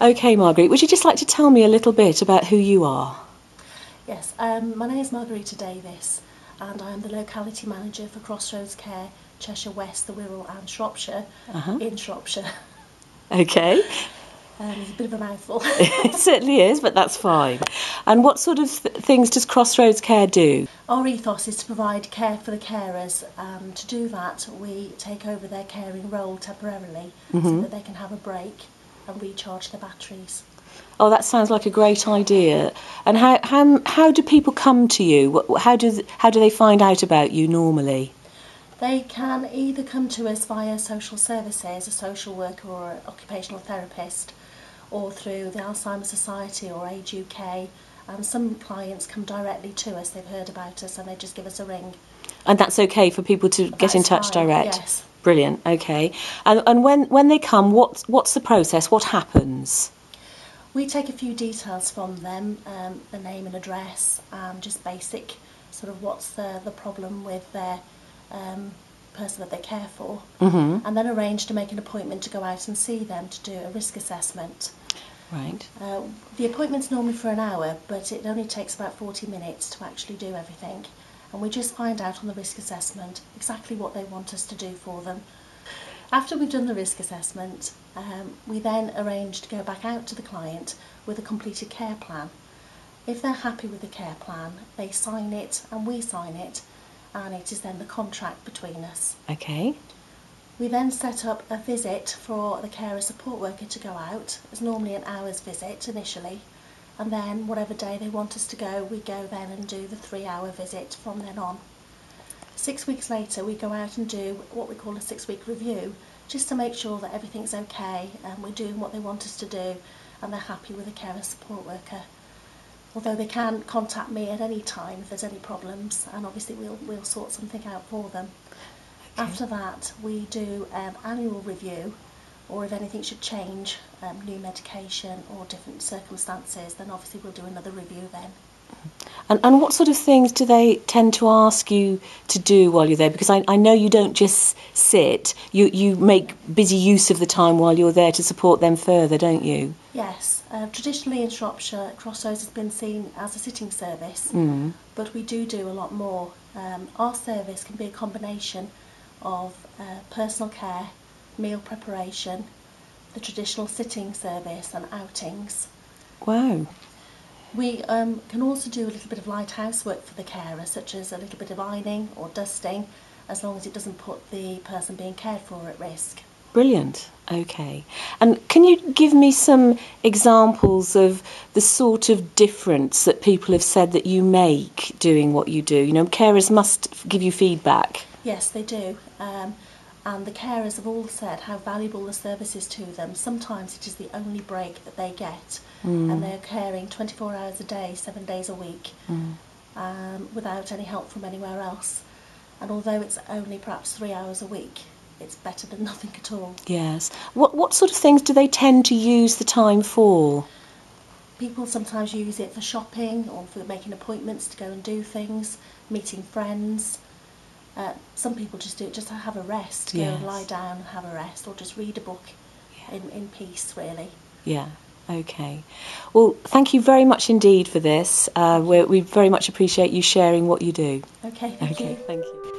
Okay, Marguerite, would you just like to tell me a little bit about who you are? Yes, my name is Margarita Davies and I am the locality manager for Crossroads Care, Cheshire West, the Wirral and Shropshire, in Shropshire. Okay. It's a bit of a mouthful. It certainly is, but that's fine. And what sort of things does Crossroads Care do? Our ethos is to provide care for the carers, and to do that we take over their caring role temporarily so that they can have a break and recharge their batteries. Oh, that sounds like a great idea. And how do people come to you? How do they find out about you normally? They can either come to us via social services, a social worker or an occupational therapist, or through the Alzheimer's Society or Age UK. And some clients come directly to us, they've heard about us and they just give us a ring. And that's okay for people to get in touch direct? Yes. Brilliant, okay. And when they come, what's the process? What happens? We take a few details from them, the name and address, and just basic sort of what's the problem with their person that they care for, and then arrange to make an appointment to go out and see them to do a risk assessment. Right. The appointment's normally for an hour, but it only takes about 40 minutes to actually do everything, and we just find out on the risk assessment exactly what they want us to do for them. After we've done the risk assessment, we then arrange to go back out to the client with a completed care plan. If they're happy with the care plan, they sign it and we sign it, and it is then the contract between us. Okay. We then set up a visit for the carer support worker to go out. It's normally an hour's visit initially, and then whatever day they want us to go, we go then and do the 3-hour visit from then on. 6 weeks later we go out and do what we call a 6-week review, just to make sure that everything's okay and we're doing what they want us to do and they're happy with the carer support worker. Although they can contact me at any time if there's any problems, and obviously we'll sort something out for them. Okay. After that we do an annual review, or if anything should change, new medication or different circumstances, then obviously we'll do another review then. And what sort of things do they tend to ask you to do while you're there? Because I know you don't just sit, you make busy use of the time while you're there to support them further, don't you? Yes. Traditionally in Shropshire, Crossroads has been seen as a sitting service, but we do a lot more. Our service can be a combination of personal care, meal preparation, the traditional sitting service and outings. Wow. We can also do a little bit of light housework for the carer, such as a little bit of ironing or dusting, as long as it doesn't put the person being cared for at risk. Brilliant. Okay. And can you give me some examples of the sort of difference that people have said that you make doing what you do? You know, carers must give you feedback. Yes, they do. And the carers have all said how valuable the service is to them. Sometimes it is the only break that they get, and they're caring 24 hours a day, 7 days a week, without any help from anywhere else. And although it's only perhaps 3 hours a week, it's better than nothing at all. Yes. What sort of things do they tend to use the time for? People sometimes use it for shopping or for making appointments to go and do things, meeting friends. Some people just do it just to have a rest, go and lie down and have a rest, or just read a book in peace, really. Yeah, okay. Well, thank you very much indeed for this. We very much appreciate you sharing what you do. Okay, thank you. Thank you.